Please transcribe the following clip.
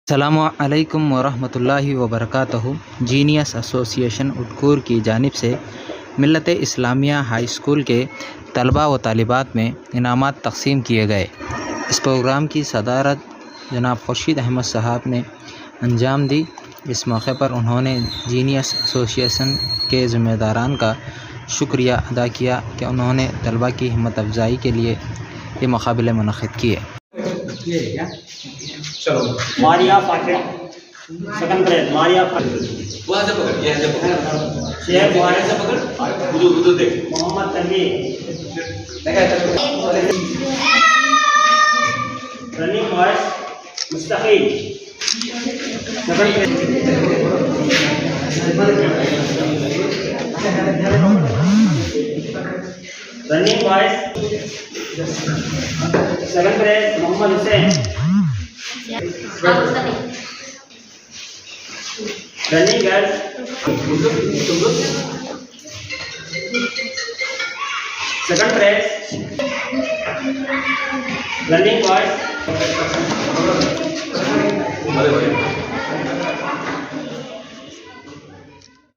अस्सलामु अलैकुम वरहमतुल्लाहि वबरकातुहू। जीनियस एसोसिएशन उटकूर की जानिब से मिल्लत इस्लामिया हाई स्कूल के तलबा व तालिबात में इनामात तकसीम किए गए। इस प्रोग्राम की सदारत जनाब खुर्शीद अहमद साहब ने अंजाम दी। इस मौके पर उन्होंने जीनियस एसोसिएशन के ज़िम्मेदारान का शुक्रिया अदा किया कि उन्होंने तलबा की हिम्मत अफजाई के लिए ये मुकाबले मुनक़्क़िद किए। चलो Maria Fatih second press Maria Fatih वहाँ से पकड़, यहाँ से पकड़, शेख यहाँ से पकड़, उधर देख। Mohammed Tanveer running boys Mustaqeem second running boys second place Mohammed Hussain running girls second place running boys